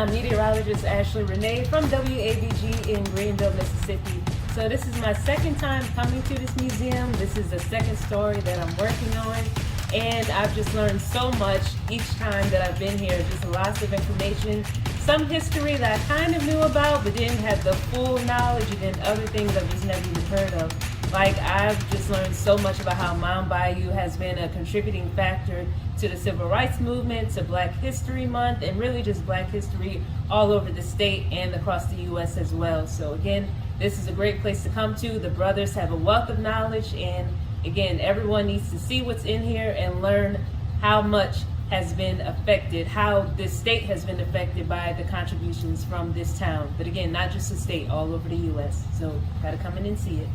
I'm meteorologist Ashley Renee from WABG in Greenville, Mississippi. So this is my second time coming to this museum. This is the second story that I'm working on, and I've just learned so much each time that I've been here. Just lots of information, some history that I kind of knew about but didn't have the full knowledge, and then other things I've just never even heard of. Like, I've just learned so much about how Mound Bayou has been a contributing factor to the Civil Rights Movement, to Black History Month, and really just Black history all over the state and across the U.S. as well. So again, this is a great place to come to. The brothers have a wealth of knowledge, and again, everyone needs to see what's in here and learn how much has been affected, how this state has been affected by the contributions from this town. But again, not just the state, all over the U.S. So gotta come in and see it.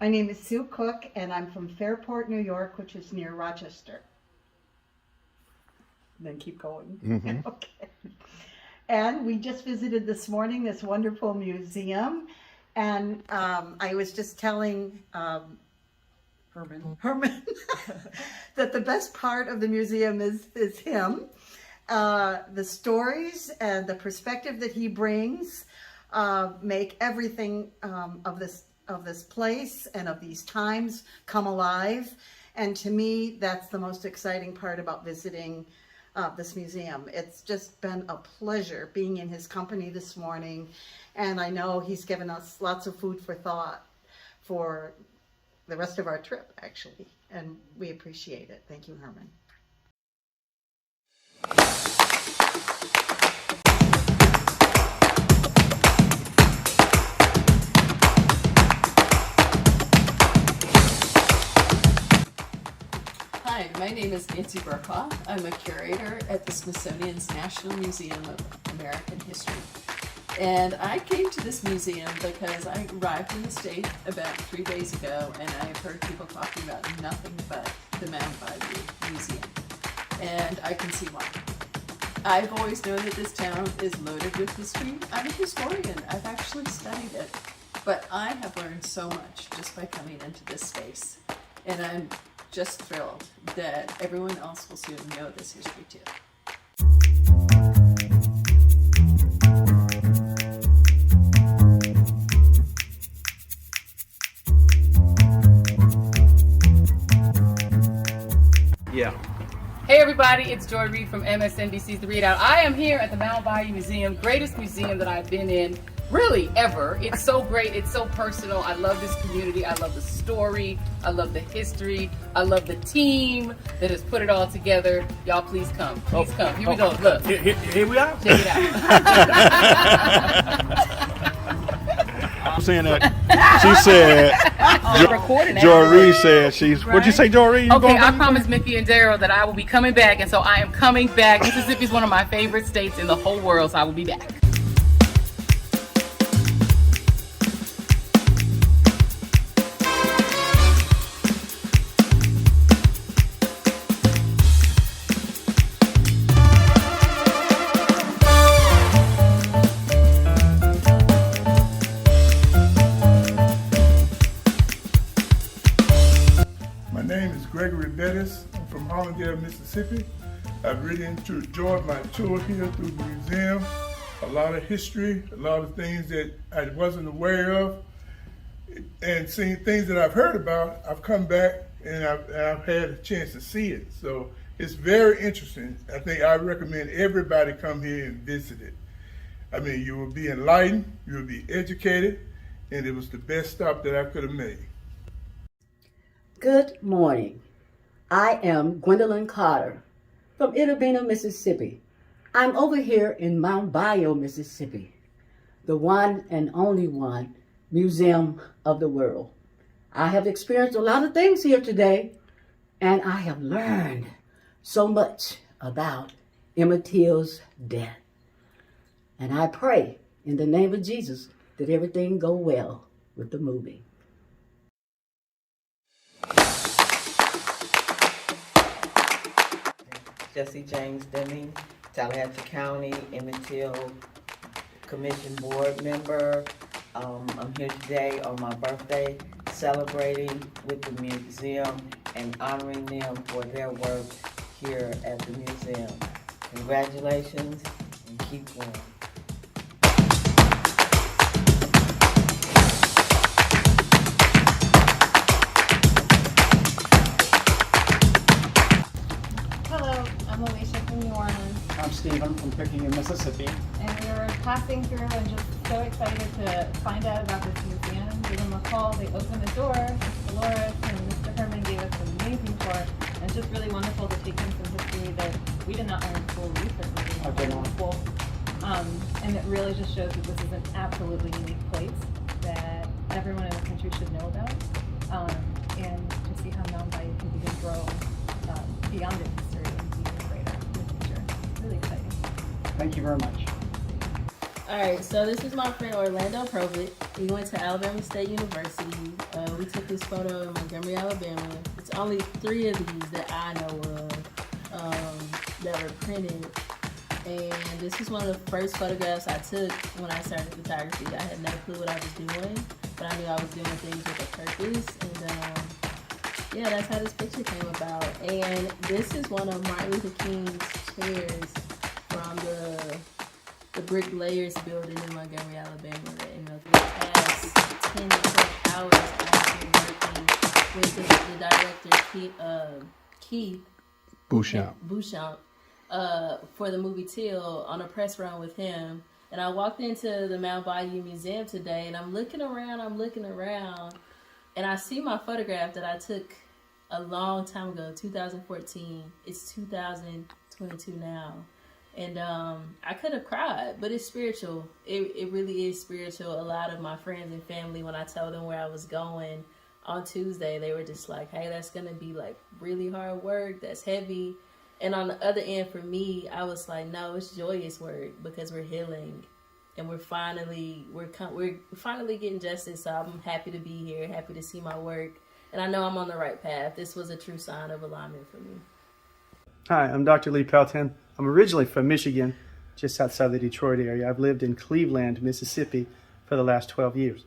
My name is Sue Cook, and I'm from Fairport, New York, which is near Rochester. Then keep going. Mm-hmm. Okay. And we just visited this morning this wonderful museum, and I was just telling Herman that the best part of the museum is him. The stories and the perspective that he brings make everything of this place and of these times come alive. And to me, that's the most exciting part about visiting this museum. It's just been a pleasure being in his company this morning. And I know he's given us lots of food for thought for the rest of our trip, actually. And we appreciate it. Thank you, Herman. Hi, my name is Nancy Burkhoff. I'm a curator at the Smithsonian's National Museum of American History. And I came to this museum because I arrived in the state about 3 days ago, and I've heard people talking about nothing but the Mound Bayou Museum. And I can see why. I've always known that this town is loaded with history. I'm a historian. I've actually studied it. But I have learned so much just by coming into this space. And I'm just thrilled that everyone else will soon know this history too. Yeah. Hey everybody, it's Joy Reid from MSNBC's The Readout. I am here at the Mound Bayou Museum, greatest museum that I've been in, really ever. It's so great, it's so personal. I love this community, I love the story, I love the history, I love the team that has put it all together. Y'all please come, please come. Here we go, look. Here we are. Check it out. I'm saying that she said, Joy Reid said she's, Right? what'd you say, Joy Reid? Okay, I promised Mickey and Daryl that I will be coming back, and so I am coming back. Mississippi is one of my favorite states in the whole world, so I will be back. My name is Gregory Bettis. I'm from Hollandale, Mississippi. I've really enjoyed my tour here through the museum. A lot of history, a lot of things that I wasn't aware of, and seeing things that I've heard about. I've come back and I've had a chance to see it. So it's very interesting. I think I recommend everybody come here and visit it. I mean, you will be enlightened, you will be educated, and it was the best stop that I could have made. Good morning. I am Gwendolyn Carter from Itta Bena, Mississippi. I'm over here in Mound Bayou, Mississippi, the one and only one museum of the world. I have experienced a lot of things here today, and I have learned so much about Emmett Till's death. And I pray in the name of Jesus that everything go well with the movie. Jesse James Deming, Tallahatchie County Emmett Till Commission Board member. I'm here today on my birthday celebrating with the museum and honoring them for their work here at the museum. Congratulations and keep going. Hello, I'm Alicia from New Orleans, I'm Stephen from Picayune, Mississippi. and we were passing through and just so excited to find out about this museum. Give them a call, they opened the door, Mr. Dolores and Mr. Herman gave us an amazing tour, and it's just really wonderful to take in some history that we did not learn in school, we certainly I did didn't learn in school. And it really just shows that this is an absolutely unique place that everyone in the country should know about, and to see how Mound Bayou can begin to grow beyond its history and be even greater in the future. It's really exciting. Thank you very much. Alright, so this is my friend Orlando Provitt. We went to Alabama State University. We took this photo in Montgomery, Alabama. It's only 3 of these that I know of that were printed. And this is one of the first photographs I took when I started photography. I had no clue what I was doing, but I knew I was doing things with a purpose. And yeah, that's how this picture came about. And this is one of Martin Luther King's chairs from the Brick Layers building in Montgomery, Alabama. That, for the past 10 to 12 hours, I've been working with the director, Keith Bouchamp, for the movie Till on a press run with him. And I walked into the Mound Bayou Museum today, and I'm looking around, and I see my photograph that I took a long time ago, 2014. It's 2022 now. And I could have cried, but it's spiritual. It really is spiritual. A lot of my friends and family, when I told them where I was going on Tuesday, they were just like, hey, that's going to be like really hard work. That's heavy. And on the other end, for me, I was like, no, it's joyous work because we're healing. And we're finally getting justice. So I'm happy to be here, happy to see my work. And I know I'm on the right path. This was a true sign of alignment for me. Hi, I'm Dr. Lee Pelton. I'm originally from Michigan, just outside the Detroit area. I've lived in Cleveland, Mississippi for the last 12 years.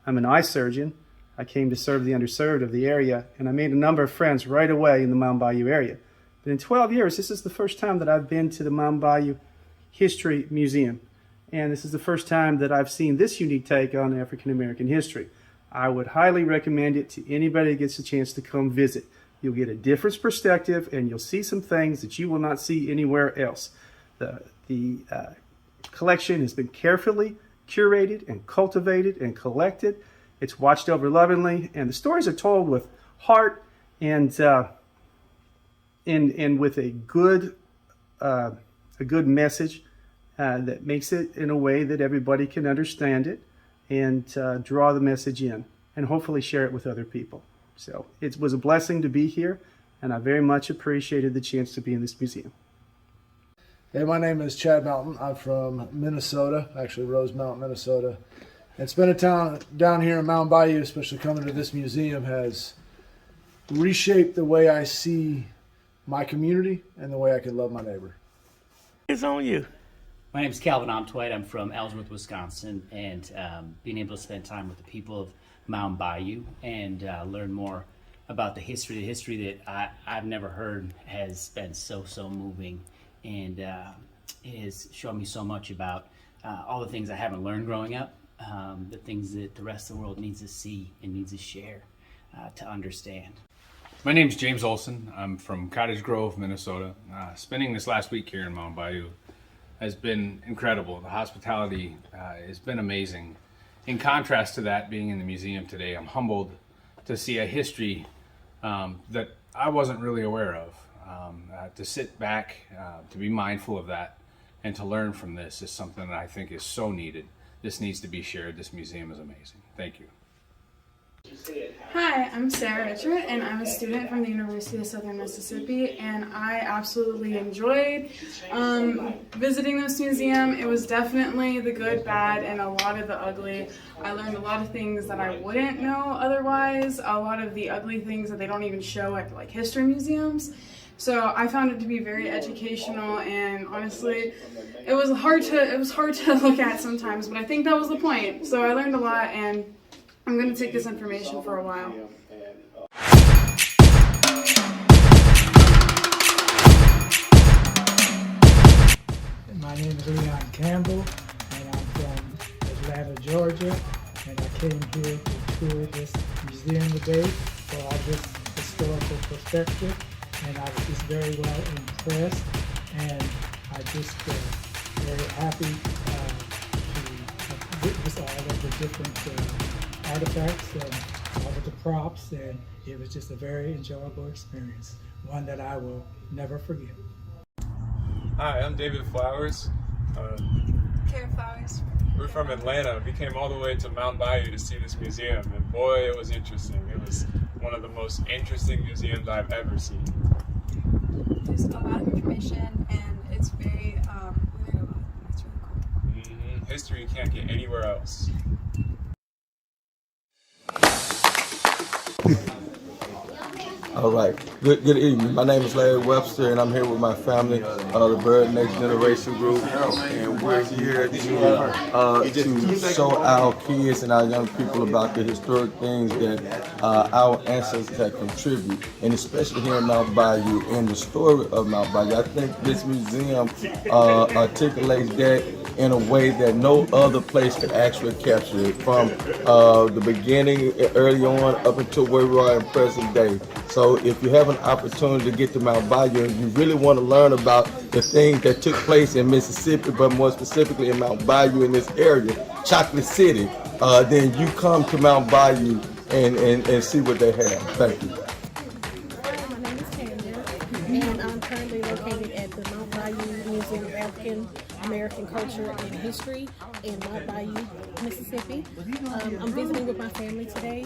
I'm an eye surgeon. I came to serve the underserved of the area, and I made a number of friends right away in the Mound Bayou area. But in 12 years, this is the first time that I've been to the Mound Bayou History Museum. And this is the first time that I've seen this unique take on African American history. I would highly recommend it to anybody that gets a chance to come visit. You'll get a different perspective, and you'll see some things that you will not see anywhere else. The collection has been carefully curated and cultivated and collected. It's watched over lovingly, and the stories are told with heart and with a good message that makes it in a way that everybody can understand it and draw the message in, and hopefully share it with other people. So it was a blessing to be here, and I very much appreciated the chance to be in this museum. Hey, my name is Chad Mountain. I'm from Minnesota, actually Rosemount, Minnesota. And spending time down here in Mound Bayou, especially coming to this museum, has reshaped the way I see my community and the way I can love my neighbor. It's on you. My name is Calvin Omtwait. I'm from Ellsworth, Wisconsin, and being able to spend time with the people of Mound Bayou and learn more about the history that I've never heard has been so moving, and it has shown me so much about all the things I haven't learned growing up, the things that the rest of the world needs to see and needs to share to understand. My name is James Olson. I'm from Cottage Grove, Minnesota. Spending this last week here in Mound Bayou has been incredible. The hospitality has been amazing. In contrast to that, being in the museum today, I'm humbled to see a history that I wasn't really aware of. To sit back, to be mindful of that, and to learn from this is something that I think is so needed. This needs to be shared. This museum is amazing. Thank you. Hi, I'm Sarah Richard, and I'm a student from the University of Southern Mississippi, and I absolutely enjoyed visiting this museum. It was definitely the good, bad, and a lot of the ugly. I learned a lot of things that I wouldn't know otherwise, a lot of the ugly things that they don't even show at like history museums. So I found it to be very educational, and honestly, it was hard to look at sometimes, but I think that was the point. So I learned a lot, and I'm going to take this information for a while. My name is Leon Campbell, and I'm from Atlanta, Georgia, and I came here to tour this museum today for this historical perspective, and I was just very well impressed, and I just very happy to witness all of the different artifacts and all of the props, and it was just a very enjoyable experience, one that I will never forget. Hi, I'm David Flowers. Kara Flowers. We're from Atlanta. We came all the way to Mound Bayou to see this museum, and boy, it was interesting. It was one of the most interesting museums I've ever seen. There's a lot of information, and it's very, we learned a lot. It's really cool. History you can't get anywhere else. All right. Good evening. My name is Larry Webster, and I'm here with my family, the Bird Next Generation Group, and we're here to show our kids and our young people about the historic things that our ancestors have contributed, and especially here in Mound Bayou and the story of Mound Bayou. I think this museum articulates that in a way that no other place could actually capture it, from the beginning, early on, up until where we are in present day. So if you have an opportunity to get to Mound Bayou and you really want to learn about the things that took place in Mississippi, but more specifically in Mound Bayou in this area, Chocolate City, then you come to Mound Bayou and see what they have. Thank you. My name is Tanya, and I'm currently located at the Mound Bayou Museum of African American Culture and History in Mound Bayou, Mississippi. I'm visiting with my family today.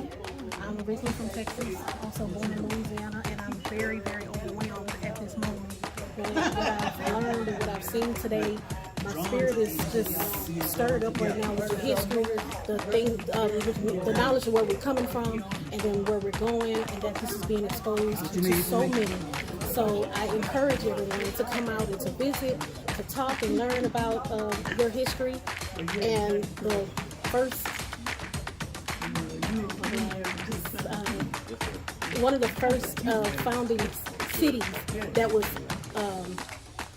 I'm originally from Texas, also born in Louisiana, and I'm very, very overwhelmed at this moment with what I've learned and what I've seen today. My spirit is just stirred up right now with the history, the things, the knowledge of where we're coming from, and then where we're going, and that this is being exposed to so many. So I encourage everyone to come out and to visit, to talk and learn about their history. And the first, one of the first founding cities that was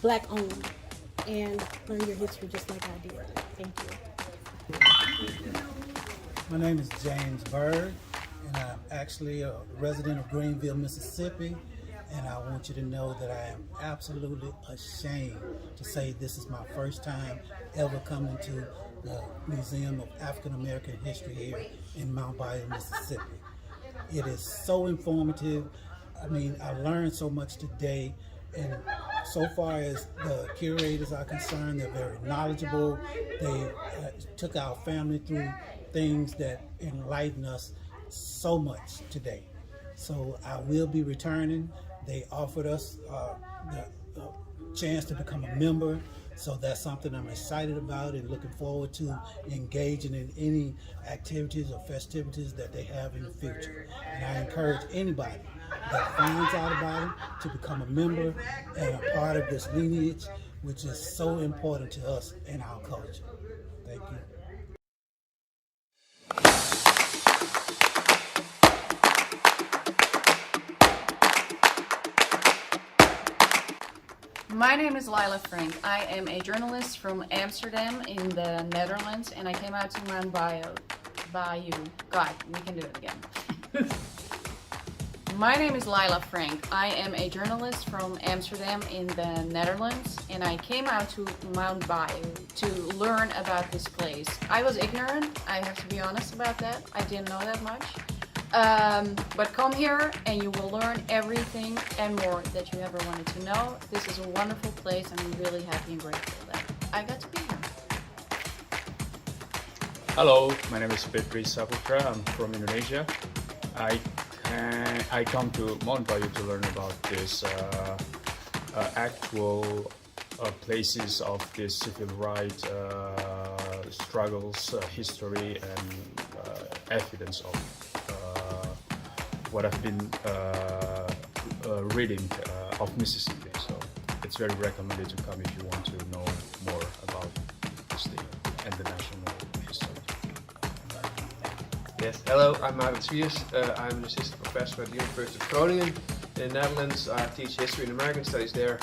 Black owned, and learn your history just like I did. Thank you. My name is James Bird, and I'm actually a resident of Greenville, Mississippi. And I want you to know that I am absolutely ashamed to say this is my first time ever coming to the Museum of African American History here in Mound Bayou, Mississippi. It is so informative. I mean, I learned so much today, and so far as the curators are concerned, they're very knowledgeable. They took our family through things that enlighten us so much today. So I will be returning. They offered us the chance to become a member, so that's something I'm excited about and looking forward to engaging in any activities or festivities that they have in the future. And I encourage anybody that finds out about it to become a member and a part of this lineage, which is so important to us in our culture. Thank you. My name is Lila Frank. I am a journalist from Amsterdam in the Netherlands, and I came out to Mound Bayou. God, we can do it again. My name is Lila Frank. I am a journalist from Amsterdam in the Netherlands, and I came out to Mound Bayou to learn about this place. I was ignorant, I have to be honest about that. I didn't know that much. But come here and you will learn everything and more that you ever wanted to know. This is a wonderful place, and I'm really happy and grateful that I got to be here. Hello, my name is Fitri Saputra. I'm from Indonesia. I come to Mound Bayou to learn about this actual places of this civil rights struggles, history, and evidence of what I've been reading of Mississippi. So it's very recommended to come if you want to know more about the state and the national history. Yes, hello, I'm Maarten Swiers. I'm an assistant professor at the University of Groningen in the Netherlands. I teach history and American studies there,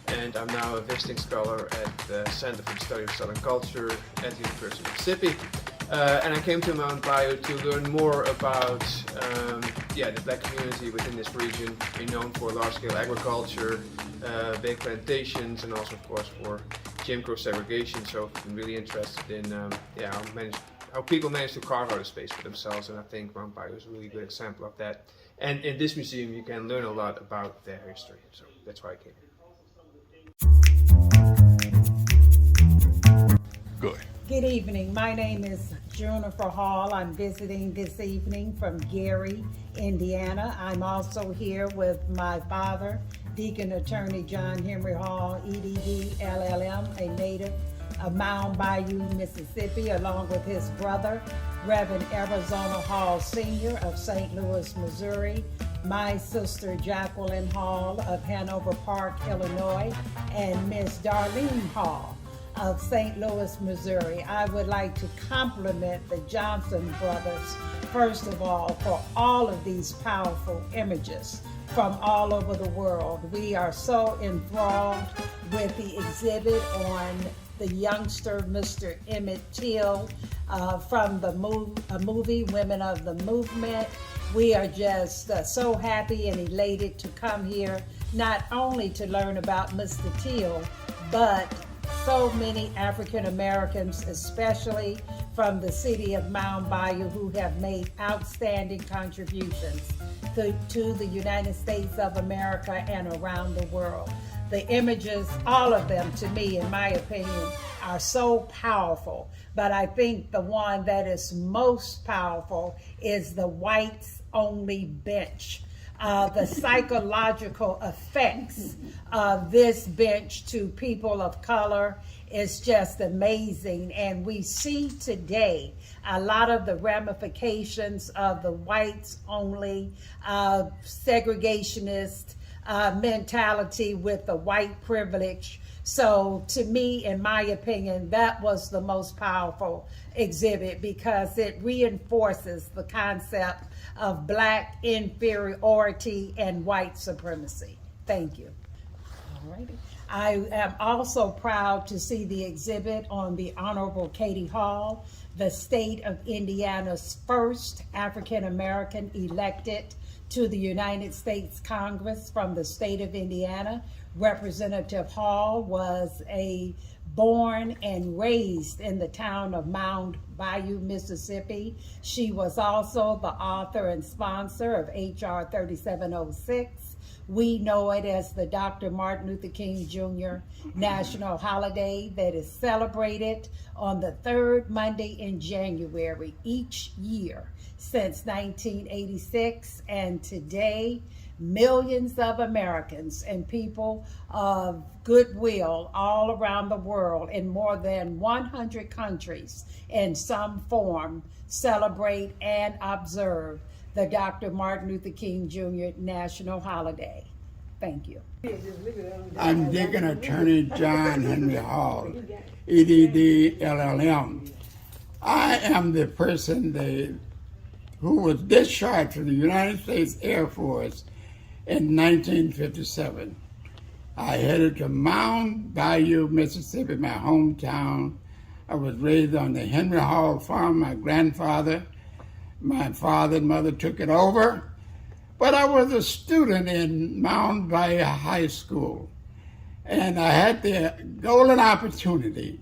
and I'm now a visiting scholar at the Center for the Study of Southern Culture at the University of Mississippi. And I came to Mound Bayou to learn more about the black community within this region. We're known for large-scale agriculture, big plantations, and also, of course, for Jim Crow segregation. So I'm really interested in how people manage to carve out a space for themselves, and I think Mound Bayou is a really good example of that. And in this museum, you can learn a lot about their history. So that's why I came here. Good. Good evening. My name is Jennifer Hall. I'm visiting this evening from Gary, Indiana. I'm also here with my father, Deacon Attorney John Henry Hall, EDD, LLM, a native of Mound Bayou, Mississippi, along with his brother, Reverend Arizona Hall Sr. of St. Louis, Missouri, my sister Jacqueline Hall of Hanover Park, Illinois, and Miss Darlene Hall of St. Louis, Missouri. I would like to compliment the Johnson brothers, first of all, for all of these powerful images from all over the world. We are so enthralled with the exhibit on the youngster, Mr. Emmett Till, from the movie Women of the Movement. We are just so happy and elated to come here, not only to learn about Mr. Till, but so many African Americans, especially from the city of Mound Bayou, who have made outstanding contributions to the United States of America and around the world. The images, all of them, to me, in my opinion, are so powerful. But I think the one that is most powerful is the whites only bench. The psychological effects of this bench to people of color is just amazing. And we see today a lot of the ramifications of the whites only segregationist mentality with the white privilege. So to me, in my opinion, that was the most powerful exhibit because it reinforces the concept of black inferiority and white supremacy. Thank you. All righty. I am also proud to see the exhibit on the Honorable Katie Hall, the state of Indiana's first African American elected to the United States Congress from the state of Indiana. Representative Hall was born and raised in the town of Mound Bayou, Mississippi. She was also the author and sponsor of H.R. 3706. We know it as the Dr. Martin Luther King Jr. National Holiday that is celebrated on the third Monday in January each year since 1986, and today millions of Americans and people of goodwill all around the world in more than 100 countries in some form celebrate and observe the Dr. Martin Luther King Jr. National Holiday. Thank you. I'm Deacon Attorney John Henry Hall, EDD LLM. I am the person who was discharged from the United States Air Force in 1957. I headed to Mound Bayou, Mississippi, my hometown. I was raised on the Henry Hall farm. My grandfather, my father and mother took it over. But I was a student in Mound Bayou High School. And I had the golden opportunity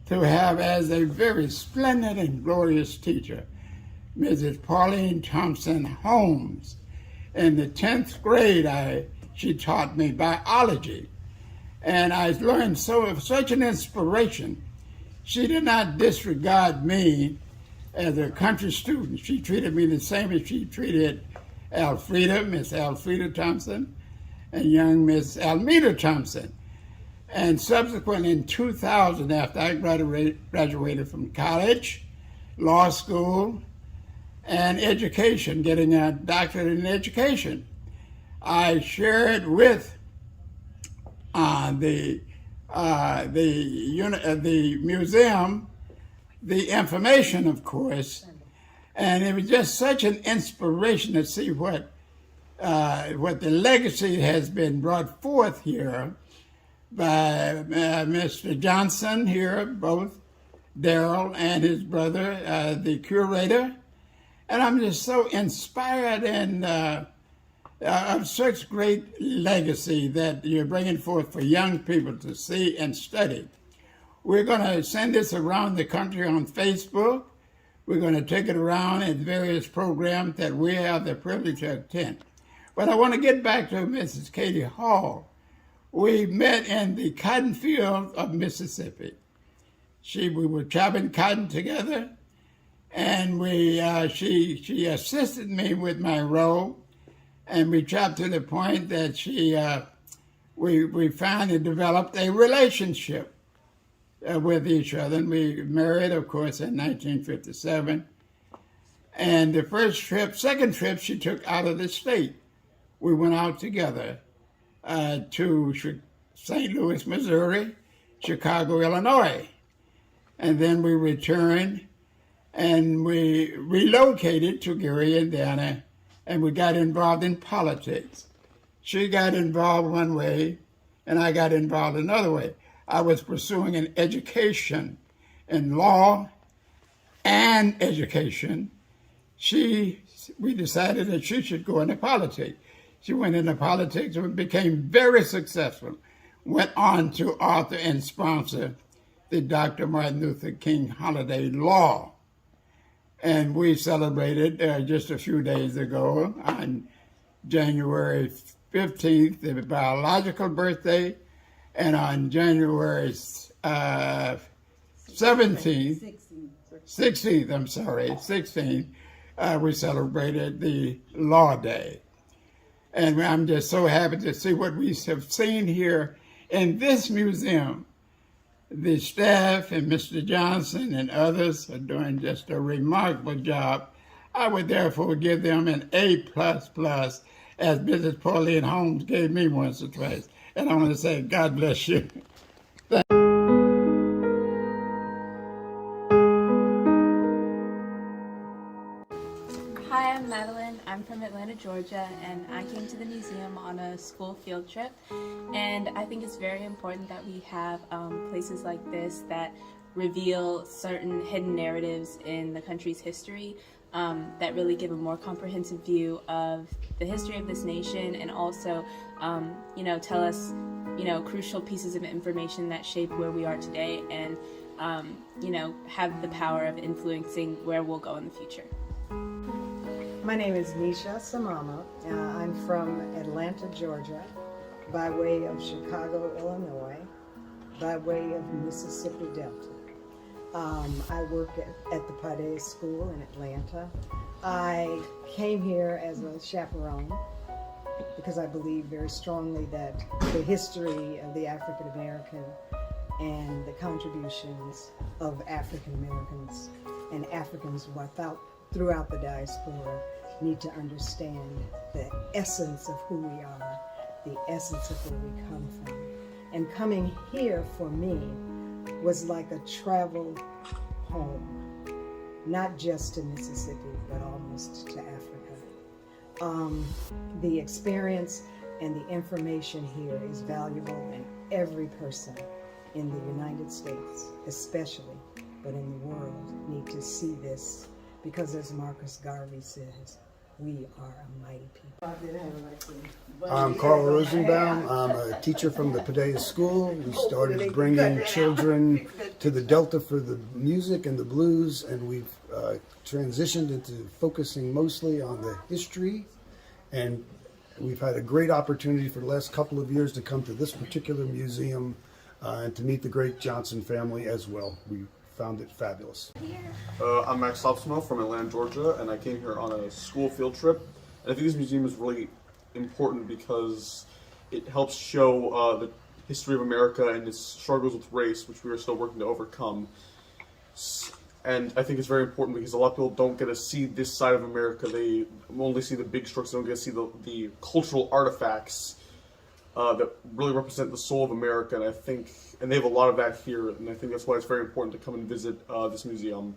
to have as a very splendid and glorious teacher, Mrs. Pauline Thompson Holmes. In the 10th grade, she taught me biology. And I learned such an inspiration. She did not disregard me as a country student. She treated me the same as she treated Miss Alfreda Thompson, and young Miss Almeda Thompson. And subsequently in 2000, after I graduated from college, law school, and education, getting a doctorate in education, I shared with the museum the information, of course, and it was just such an inspiration to see what the legacy has been brought forth here by Mr. Johnson here, both Daryl and his brother, the curator. And I'm just so inspired and of such great legacy that you're bringing forth for young people to see and study. We're going to send this around the country on Facebook. We're going to take it around in various programs that we have the privilege to attend. But I want to get back to Mrs. Katie Hall. We met in the cotton field of Mississippi. We were chopping cotton together, and she assisted me with my row, and we chopped to the point that we finally developed a relationship with each other, and we married, of course, in 1957. And the second trip she took out of the state, we went out together to St. Louis, Missouri, Chicago, Illinois. And then we returned and we relocated to Gary, Indiana, and we got involved in politics. She got involved one way and I got involved another way. I was pursuing an education in law and education. We decided that she should go into politics. She went into politics and became very successful. Went on to author and sponsor the Dr. Martin Luther King Holiday Law. And we celebrated just a few days ago on January 15th, the biological birthday, and on January 16th, we celebrated the Law Day. And I'm just so happy to see what we have seen here in this museum. The staff and Mr. Johnson and others are doing just a remarkable job. I would therefore give them an A++, as Mrs. Pauline Holmes gave me once or twice. And I want to say, God bless you. Hi, I'm Madeline. I'm from Atlanta, Georgia, and I came to the museum on a school field trip. And I think it's very important that we have places like this that reveal certain hidden narratives in the country's history that really give a more comprehensive view of the history of this nation, and also, tell us, crucial pieces of information that shape where we are today, and, have the power of influencing where we'll go in the future. My name is Nisha Samama. I'm from Atlanta, Georgia, by way of Chicago, Illinois, by way of Mississippi Delta. I work at the Paideia School in Atlanta. I came here as a chaperone because I believe very strongly that the history of the African American and the contributions of African Americans and Africans throughout the diaspora need to understand the essence of who we are, the essence of where we come from. And coming here for me was like a travel home, not just to Mississippi, but almost to Africa. The experience and the information here is valuable, and every person in the United States, especially, but in the world, need to see this, because as Marcus Garvey says, we are a mighty people. I'm Carl Rosenbaum. I'm a teacher from the Paideia School. We started bringing children to the Delta for the music and the blues, and we've transitioned into focusing mostly on the history. And we've had a great opportunity for the last couple of years to come to this particular museum and to meet the great Johnson family as well. We found it fabulous. I'm Max Lopsmo from Atlanta, Georgia, and I came here on a school field trip. And I think this museum is really important because it helps show the history of America and its struggles with race, which we are still working to overcome. And I think it's very important because a lot of people don't get to see this side of America. They only see the big strokes. They don't get to see the cultural artifacts that really represent the soul of America. And they have a lot of that here. And I think that's why it's very important to come and visit this museum.